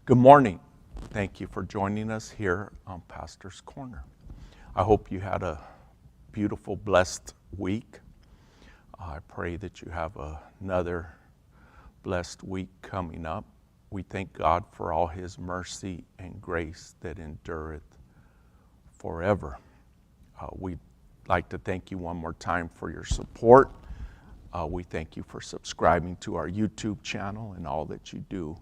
Good morning. Thank you for joining us here on Pastor's Corner. I hope you had a beautiful, blessed week. I pray that you have another blessed week coming up. We thank God for all His mercy and grace that endureth forever. We'd like to thank you one more time for your support. We thank you for subscribing to our YouTube channel and all that you do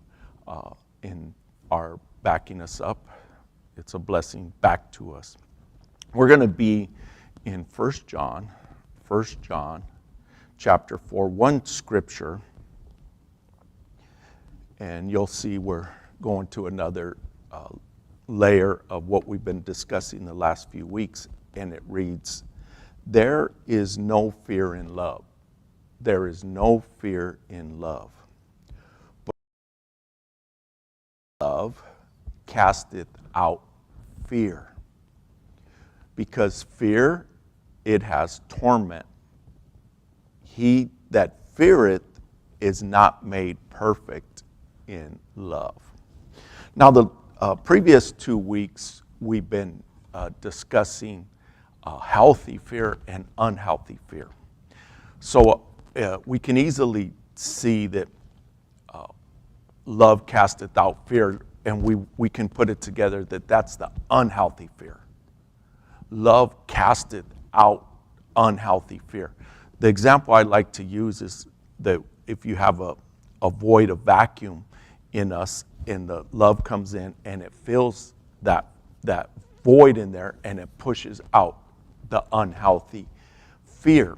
in our backing us up. It's a blessing back to us. We're going to be in 1 John chapter 4, one scripture, and you'll see we're going to another layer of what we've been discussing the last few weeks, and it reads, "There is no fear in love. There is no fear in love. But love casteth out fear. Because fear, it has torment. He that feareth is not made perfect in love." Now, the previous 2 weeks, we've been discussing healthy fear and unhealthy fear. So we can easily see that love casteth out fear, and we can put it together that that's the unhealthy fear. Love casteth out unhealthy fear. The example I like to use is that if you have a void, a vacuum in us, and the love comes in and it fills that void in there and it pushes out the unhealthy fear.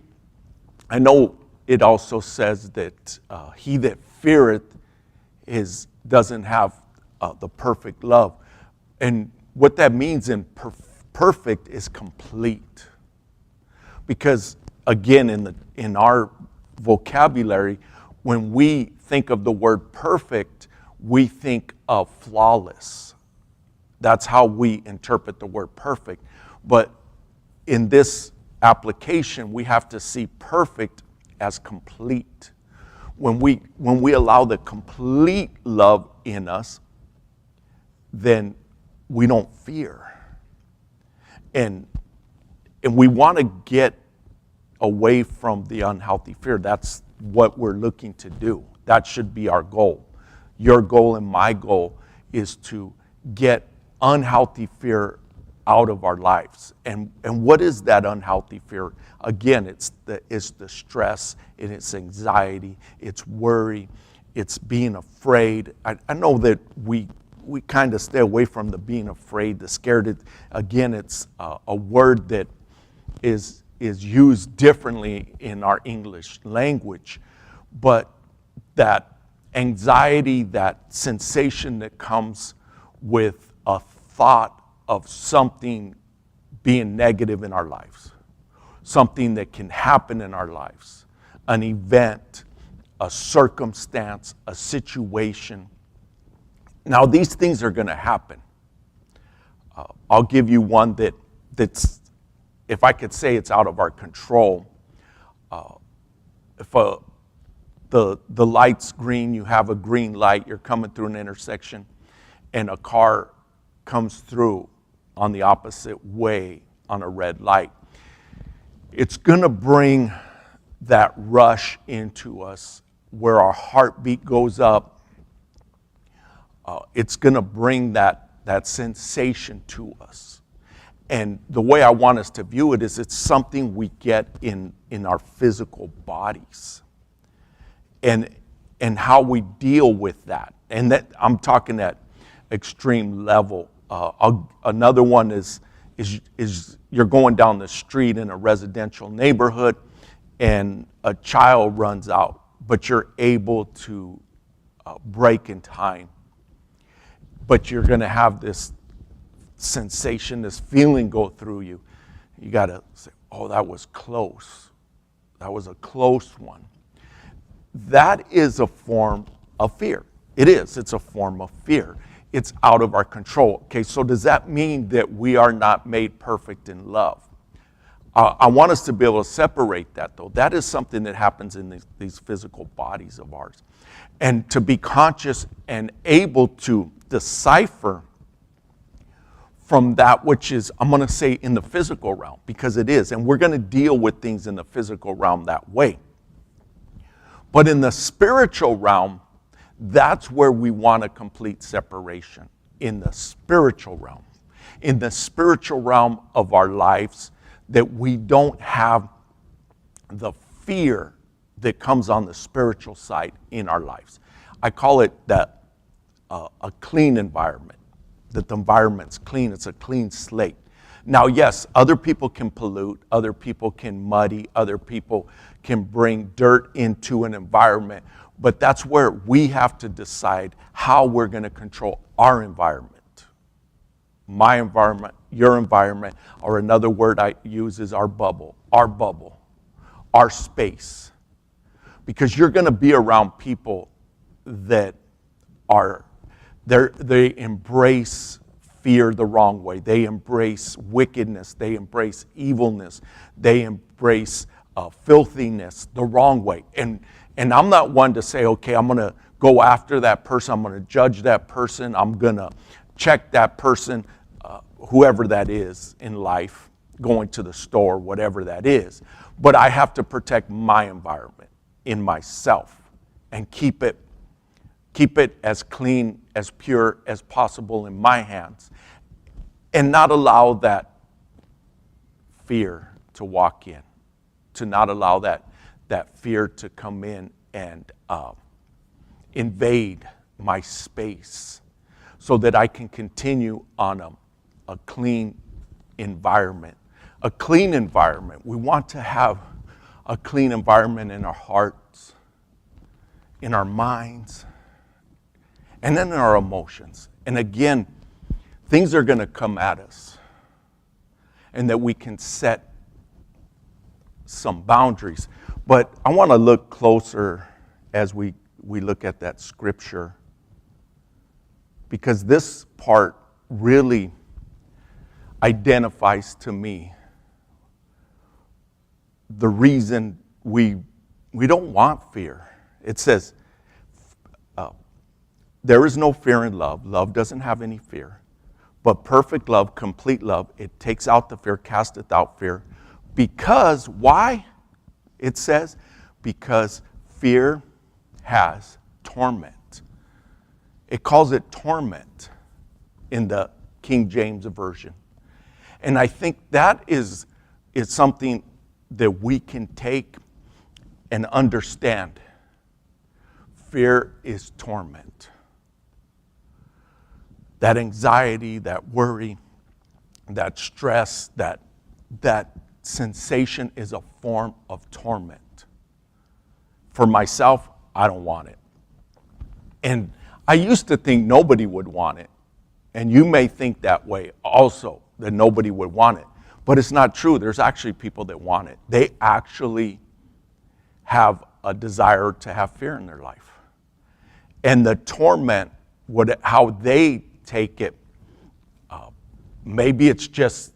I know it also says that he that feareth doesn't have the perfect love. And what that means in perfect is complete. Because again, in our vocabulary, when we think of the word perfect, we think of flawless. That's how we interpret the word perfect. But in this application, we have to see perfect as complete. When we allow the complete love in us, then we don't fear. And we want to get away from the unhealthy fear. That's what we're looking to do. That should be our goal. Your goal and my goal is to get unhealthy fear out of our lives. And what is that unhealthy fear? Again, it's the stress, and it's anxiety, it's worry, it's being afraid. I know that we kind of stay away from the being afraid, the scared. Again, it's a word that is used differently in our English language, but that anxiety, that sensation that comes with a thought of something being negative in our lives, something that can happen in our lives, an event, a circumstance, a situation. Now, these things are going to happen. I'll give you one that's, if I could say it's out of our control. If the light's green, you have a green light, you're coming through an intersection, and a car comes through on the opposite way on a red light. It's going to bring that rush into us where our heartbeat goes up. It's going to bring that sensation to us. And the way I want us to view it is it's something we get in our physical bodies. And how we deal with that. And that I'm talking at extreme level. Another one is you're going down the street in a residential neighborhood and a child runs out, but you're able to brake in time. But you're going to have this sensation, this feeling go through you. You got to say, oh, that was close. That was a close one. That is a form of fear. It is. It's a form of fear. It's out of our control. Okay, so does that mean that we are not made perfect in love? I want us to be able to separate that, though. That is something that happens in these physical bodies of ours. And to be conscious and able to decipher from that which is, I'm going to say, in the physical realm, because it is, and we're going to deal with things in the physical realm that way. But in the spiritual realm, that's where we want a complete separation, in the spiritual realm. In the spiritual realm of our lives, that we don't have the fear that comes on the spiritual side in our lives. I call it that a clean environment, that the environment's clean, it's a clean slate. Now, yes, other people can pollute, other people can muddy, other people can bring dirt into an environment, but that's where we have to decide how we're going to control our environment. My environment, your environment, or another word I use is our bubble, our space. Because you're going to be around people that they embrace fear the wrong way. They embrace wickedness. They embrace evilness. They embrace filthiness the wrong way. And I'm not one to say, okay, I'm going to go after that person. I'm going to judge that person. I'm going to check that person, whoever that is in life, going to the store, whatever that is. But I have to protect my environment in myself and keep it as clean, as pure as possible in my hands, and not allow that fear to walk in, to not allow that fear to come in and invade my space, so that I can continue on a clean environment. A clean environment. We want to have a clean environment in our hearts, in our minds, and then in our emotions. And again, things are going to come at us, and that we can set some boundaries. But I want to look closer as we look at that scripture, because this part really identifies to me the reason we don't want fear. It says, there is no fear in love. Love doesn't have any fear. But perfect love, complete love, it takes out the fear, casteth out fear. Because, why? It says, because fear has torment. It calls it torment in the King James Version. And I think that is something that we can take and understand. Fear is torment. That anxiety, that worry, that stress, that sensation is a form of torment. For myself, I don't want it. And I used to think nobody would want it. And you may think that way also, that nobody would want it. But it's not true. There's actually people that want it. They actually have a desire to have fear in their life. And the torment, how they take it, maybe it's just,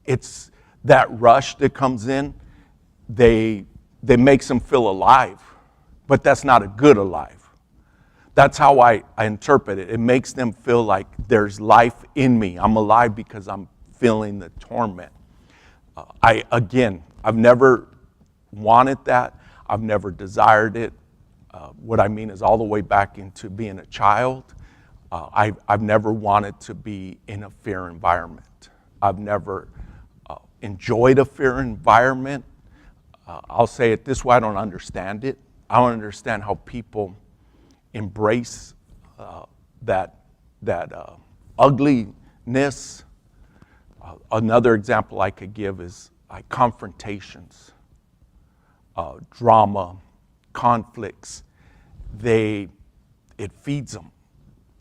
it's that rush that comes in, they makes them feel alive. But that's not a good alive. That's how I interpret it. It makes them feel like there's life in me. I'm alive because I'm feeling the torment. I've never wanted that. I've never desired it. What I mean is all the way back into being a child. I've never wanted to be in a fear environment. I've never enjoyed a fear environment. I'll say it this way, I don't understand it. I don't understand how people embrace that ugliness. Another example I could give is confrontations, drama, conflicts. It feeds them.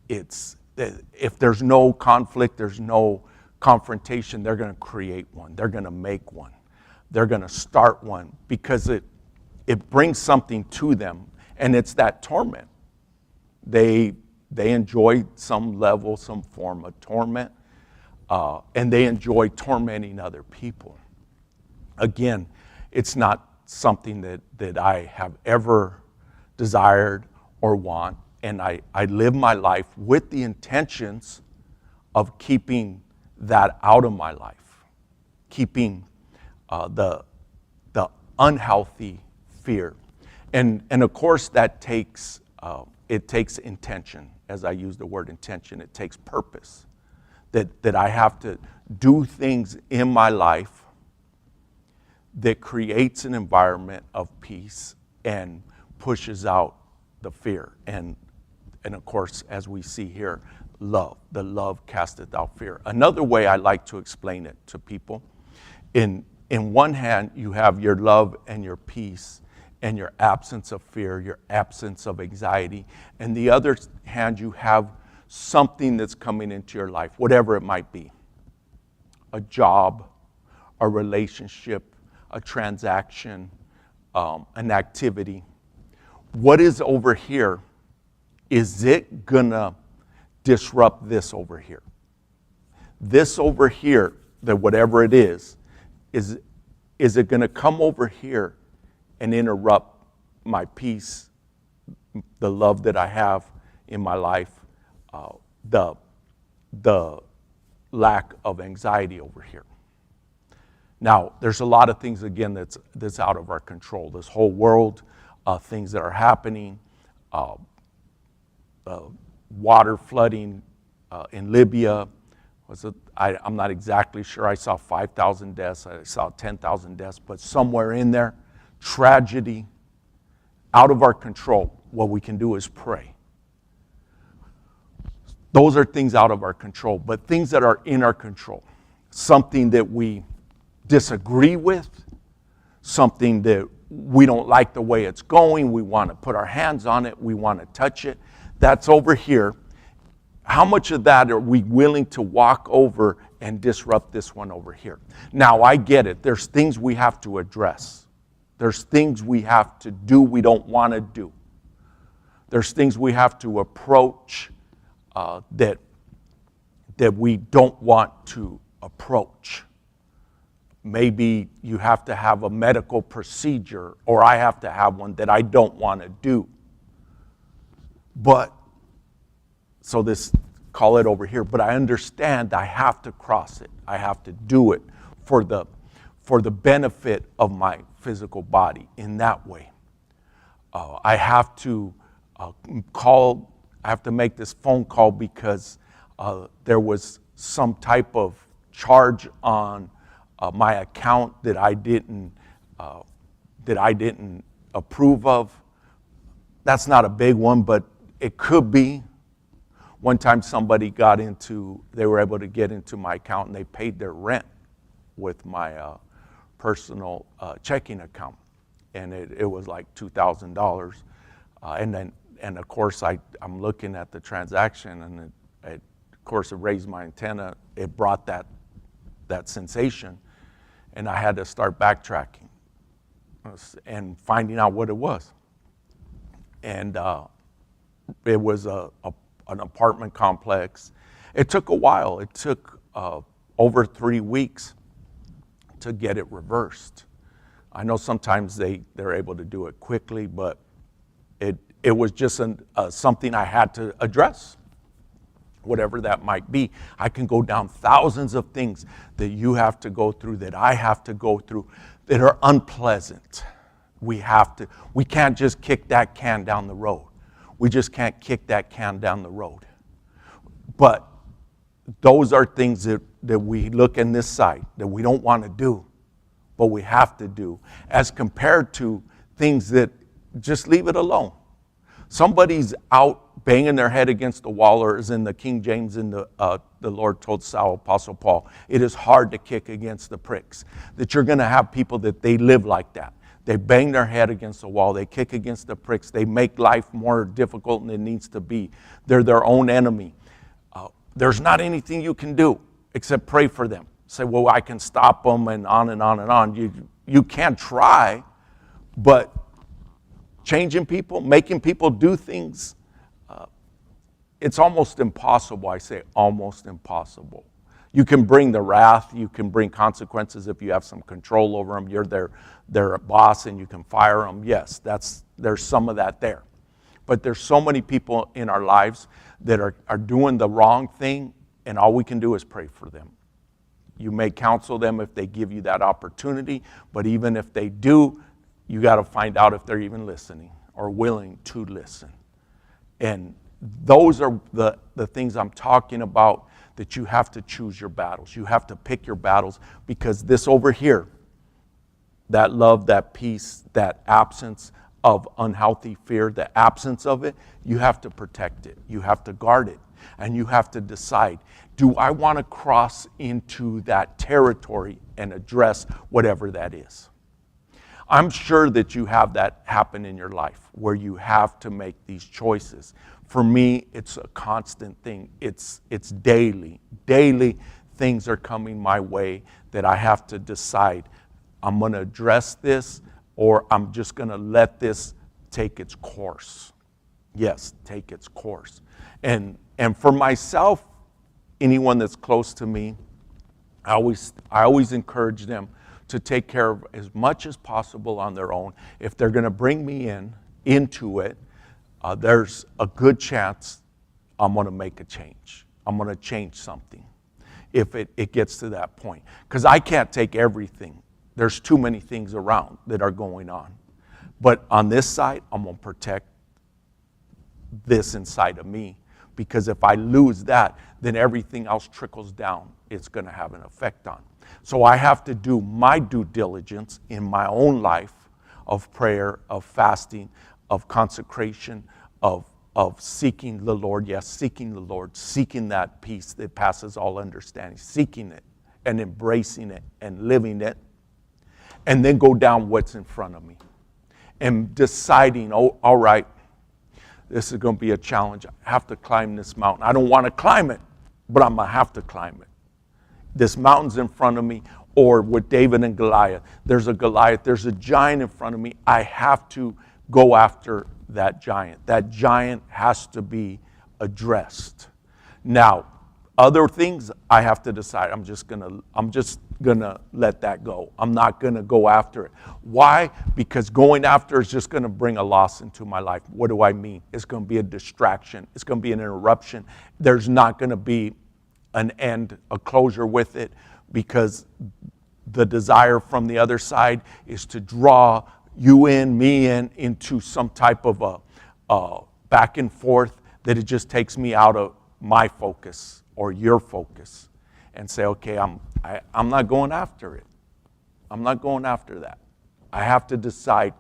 If there's no conflict, there's no confrontation, they're going to create one. They're going to make one. They're going to start one because it brings something to them, and it's that torment. They enjoy some level, some form of torment, and they enjoy tormenting other people. Again, it's not something that I have ever desired or want. and I live my life with the intentions of keeping that out of my life, keeping the unhealthy fear. And of course that takes, it takes intention. As I use the word intention, it takes purpose. That I have to do things in my life that creates an environment of peace and pushes out the fear. And of course, as we see here, love. The love casteth out fear. Another way I like to explain it to people, in one hand, you have your love and your peace and your absence of fear, your absence of anxiety. And the other hand, you have something that's coming into your life, whatever it might be. A job, a relationship, a transaction, an activity. What is over here, is it gonna disrupt this over here? This over here, that whatever it is it gonna come over here and interrupt my peace, the love that I have in my life, the lack of anxiety over here? Now, there's a lot of things, again, that's out of our control. This whole world, things that are happening, water flooding in Libya. I'm not exactly sure. I saw 5,000 deaths. I saw 10,000 deaths. But somewhere in there, tragedy, out of our control. What we can do is pray. Those are things out of our control. But things that are in our control, something that we disagree with, something that we don't like the way it's going, we want to put our hands on it, we want to touch it, that's over here. How much of that are we willing to walk over and disrupt this one over here? Now, I get it. There's things we have to address. There's things we have to do we don't want to do. There's things we have to approach that we don't want to approach. Maybe you have to have a medical procedure, or I have to have one that I don't want to do. But, so this, call it over here, but I understand I have to cross it. I have to do it for the benefit of my physical body in that way. I have to I have to make this phone call because there was some type of charge on my account that I didn't approve of. That's not a big one, but it could be. One time somebody they were able to get into my account and they paid their rent with my personal checking account. And it was like $2,000. And of course I'm looking at the transaction, and of course it raised my antenna. It brought that sensation. And I had to start backtracking and finding out what it was. And it was an apartment complex. It took a while. It took over 3 weeks to get it reversed. I know sometimes they're able to do it quickly, but it was just something I had to address, whatever that might be. I can go down thousands of things that you have to go through, that I have to go through, that are unpleasant. We can't just kick that can down the road. We just can't kick that can down the road. But those are things that we look in this side that we don't want to do, but we have to do, as compared to things that just leave it alone. Somebody's out banging their head against the wall, or as in the King James, and the Lord told Saul, Apostle Paul, it is hard to kick against the pricks. That you're going to have people that they live like that. They bang their head against the wall. They kick against the pricks. They make life more difficult than it needs to be. They're their own enemy. There's not anything you can do except pray for them. Say, well, I can stop them, and on and on and on. You can try, but changing people, making people do things, it's almost impossible. I say almost impossible. You can bring the wrath, you can bring consequences if you have some control over them. You're their boss and you can fire them. Yes, there's some of that there. But there's so many people in our lives that are doing the wrong thing, and all we can do is pray for them. You may counsel them if they give you that opportunity, but even if they do, you got to find out if they're even listening or willing to listen. And those are the things I'm talking about, that you have to choose your battles. You have to pick your battles, because this over here, that love, that peace, that absence of unhealthy fear, the absence of it, you have to protect it. You have to guard it. And you have to decide, do I want to cross into that territory and address whatever that is? I'm sure that you have that happen in your life where you have to make these choices. For me, it's a constant thing. It's daily. Daily things are coming my way that I have to decide, I'm going to address this, or I'm just going to let this take its course. Yes, take its course. And for myself, anyone that's close to me, I always encourage them to take care of as much as possible on their own. If they're going to bring me into it, there's a good chance I'm going to make a change. I'm going to change something if it gets to that point. Because I can't take everything. There's too many things around that are going on. But on this side, I'm going to protect this inside of me. Because if I lose that, then everything else trickles down. It's going to have an effect on. So I have to do my due diligence in my own life of prayer, of fasting, of consecration, of seeking the Lord. Yes, seeking the Lord, seeking that peace that passes all understanding, seeking it and embracing it and living it. And then go down what's in front of me and deciding, oh, all right, this is going to be a challenge. I have to climb this mountain. I don't want to climb it, but I'm going to have to climb it. This mountain's in front of me. Or with David and Goliath, there's a Goliath, there's a giant in front of me. I have to go after that giant. That giant has to be addressed. Now, other things I have to decide. I'm just gonna let that go. I'm not gonna go after it. Why? Because going after is just gonna bring a loss into my life. What do I mean? It's gonna be a distraction. It's gonna be an interruption. There's not gonna be an end, a closure with it, because the desire from the other side is to draw you in, me in, into some type of a back and forth that it just takes me out of my focus or your focus, and say, okay, I'm not going after it. I'm not going after that. I have to decide,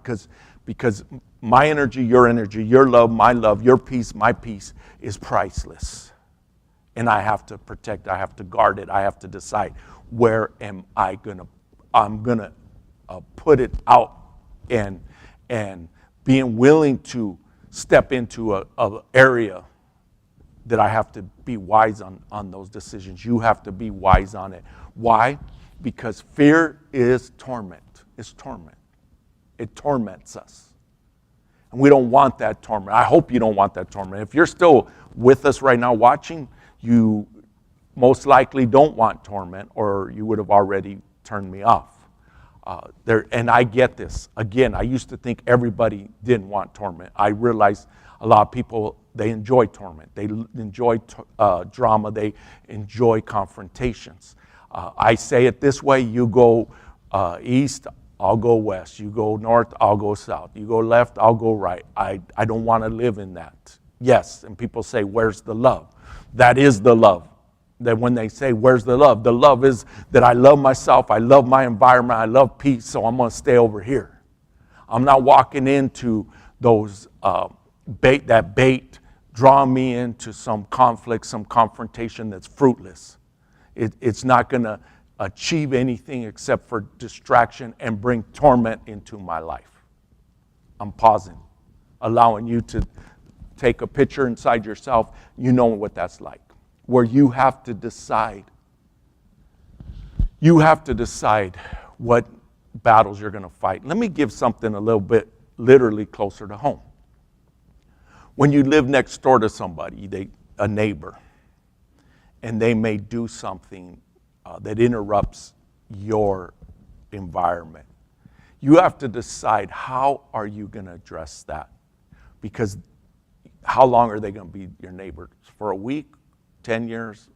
because my energy, your love, my love, your peace, my peace is priceless. And I have to protect, I have to guard it, I have to decide where I'm gonna put it out, and being willing to step into a area that I have to be wise on those decisions. You have to be wise on it. Why? Because fear is torment. It's torment. It torments us. And we don't want that torment. I hope you don't want that torment. If you're still with us right now watching, you most likely don't want torment, or you would have already turned me off. And I get this. Again, I used to think everybody didn't want torment. I realized a lot of people, they enjoy torment. They enjoy drama. They enjoy confrontations. I say it this way: you go east, I'll go west. You go north, I'll go south. You go left, I'll go right. I don't want to live in that. Yes, and people say, where's the love? That is the love. That when they say, where's the love is that I love myself, I love my environment, I love peace, so I'm going to stay over here. I'm not walking into those bait, draw me into some conflict, some confrontation that's fruitless. It's not going to achieve anything except for distraction and bring torment into my life. I'm pausing, allowing you to take a picture inside yourself. You know what that's like, where you have to decide. You have to decide what battles you're going to fight. Let me give something a little bit literally closer to home. When you live next door to somebody, a neighbor, and they may do something that interrupts your environment, you have to decide, how are you going to address that? Because how long are they going to be your neighbors? For a week, 10 years,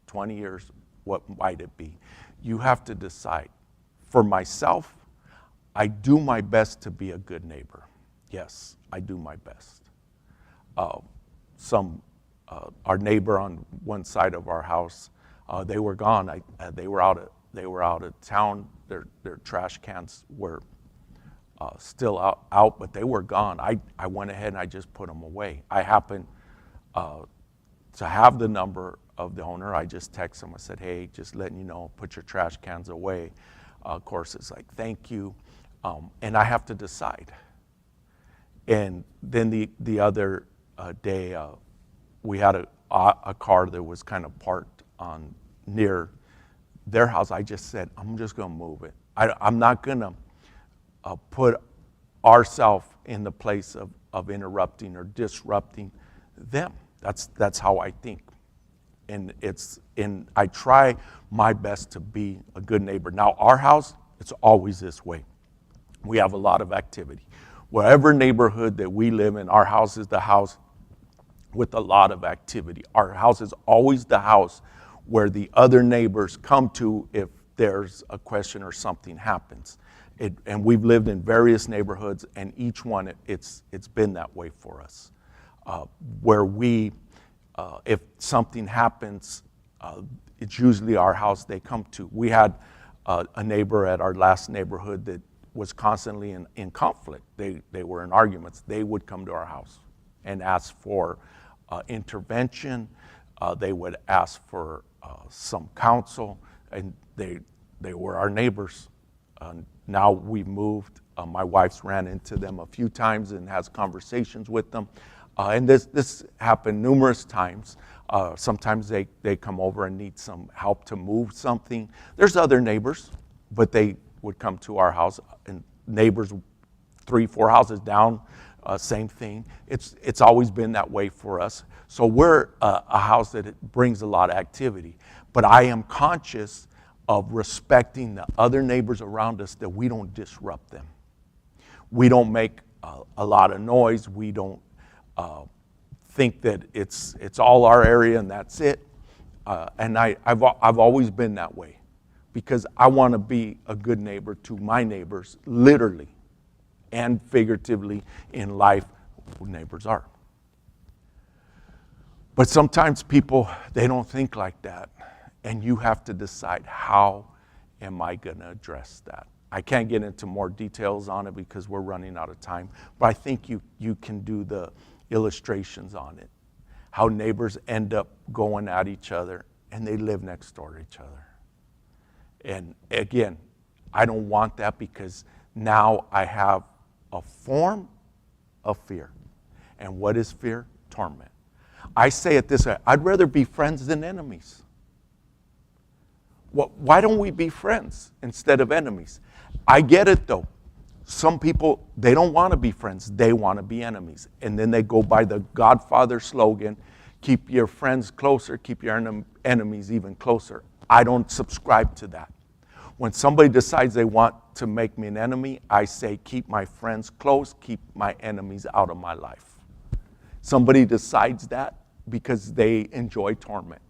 20 years, what might it be? You have to decide. For myself, I do my best to be a good neighbor. Yes, I do my best. Our neighbor on one side of our house, they were gone. They were out of town. Their trash cans were still out, but they were gone. I went ahead and I just put them away. I happened to have the number of the owner. I just texted him. I said, hey, just letting you know, put your trash cans away. Of course, it's like, thank you. And I have to decide. And then the other day, we had a car that was kind of parked on near their house. I just said, I'm just going to move it. I'm not going to put ourselves in the place of interrupting or disrupting them. That's how I think. And I try my best to be a good neighbor. Now, our house, it's always this way. We have a lot of activity. Wherever neighborhood that we live in, our house is the house with a lot of activity. Our house is always the house where the other neighbors come to if there's a question or something happens. And we've lived in various neighborhoods, and each one, it's been that way for us. Where if something happens, it's usually our house they come to. We had a neighbor at our last neighborhood that was constantly in conflict. They were in arguments. They would come to our house and ask for intervention. They would ask for some counsel, and they were our neighbors. Now we've moved. My wife's ran into them a few times and has conversations with them. And this happened numerous times. Sometimes they come over and need some help to move something. There's other neighbors, but they would come to our house, and neighbors 3-4 houses down, same thing. It's always been that way for us. So we're a house that it brings a lot of activity. But I am conscious of respecting the other neighbors around us, that we don't disrupt them. We don't make a lot of noise. We don't think that it's all our area and that's it. And I've always been that way, because I want to be a good neighbor to my neighbors, literally and figuratively in life, who neighbors are. But sometimes people, they don't think like that. And you have to decide, how am I going to address that? I can't get into more details on it because we're running out of time. But I think you can do the illustrations on it. How neighbors end up going at each other and they live next door to each other. And again, I don't want that, because now I have a form of fear. And what is fear? Torment. I say it this way: I'd rather be friends than enemies. Why don't we be friends instead of enemies? I get it though. Some people, they don't want to be friends. They want to be enemies. And then they go by the Godfather slogan, keep your friends closer, keep your enemies even closer. I don't subscribe to that. When somebody decides they want to make me an enemy, I say, keep my friends close, keep my enemies out of my life. Somebody decides that because they enjoy torment.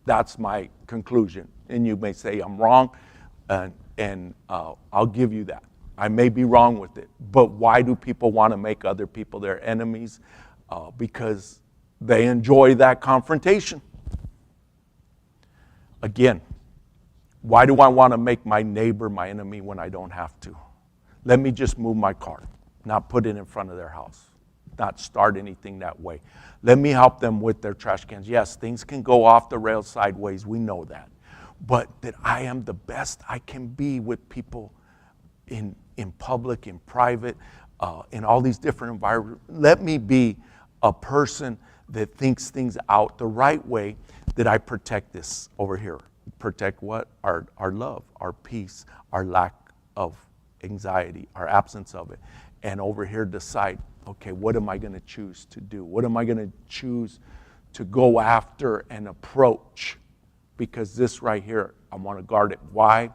That's my conclusion. And you may say I'm wrong, and I'll give you that. I may be wrong with it. But why do people want to make other people their enemies? Because they enjoy that confrontation. Again, why do I want to make my neighbor my enemy when I don't have to? Let me just move my car, not put it in front of their house, not start anything that way. Let me help them with their trash cans. Yes, things can go off the rails sideways. We know that. But that I am the best I can be with people in public, in private, in all these different environments. Let me be a person that thinks things out the right way, that I protect this over here. Protect what? Our love, our peace, our lack of anxiety, our absence of it. And over here decide, okay, what am I going to choose to do? What am I going to choose to go after and approach? Because this right here, I want to guard it. Why?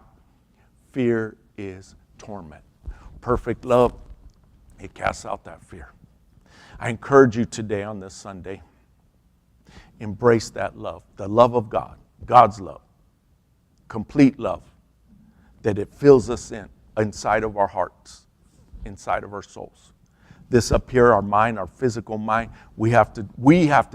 Fear is torment. Perfect love, it casts out that fear. I encourage you today on this Sunday, embrace that love, the love of God, God's love, complete love, that it fills us inside of our hearts, inside of our souls. This up here, our mind, our physical mind, we have to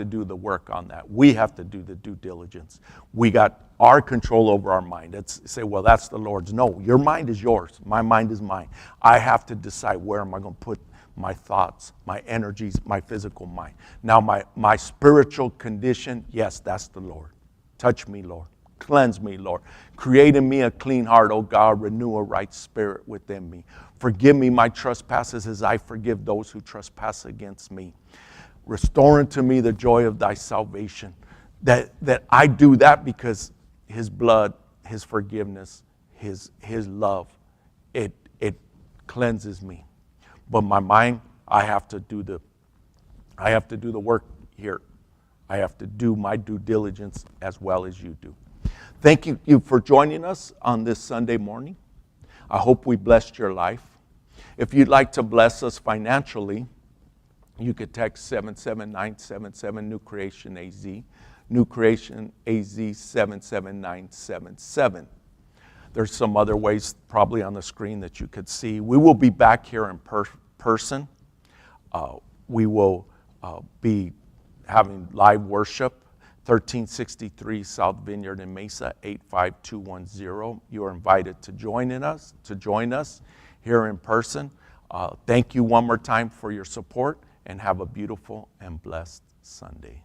do the work on that. We have to do the due diligence. We got our control over our mind. It's say, well, that's the Lord's. No, your mind is yours. My mind is mine. I have to decide where am I going to put my thoughts, my energies, my physical mind. Now, my spiritual condition, yes, that's the Lord. Touch me, Lord. Cleanse me, Lord. Create in me a clean heart, O God. Renew a right spirit within me. Forgive me my trespasses as I forgive those who trespass against me. Restore unto me the joy of thy salvation. That I do that because his blood, his forgiveness, his love, it cleanses me. But my mind, I have to do the work here. I have to do my due diligence as well as you do. Thank you for joining us on this Sunday morning. I hope we blessed your life. If you'd like to bless us financially, you could text 77977 New Creation AZ, New Creation AZ 77977. There's some other ways probably on the screen that you could see. We will be back here in person. We will be having live worship, 1363 South Vineyard in Mesa, 85210. You are invited to join us here in person. Thank you one more time for your support, and have a beautiful and blessed Sunday.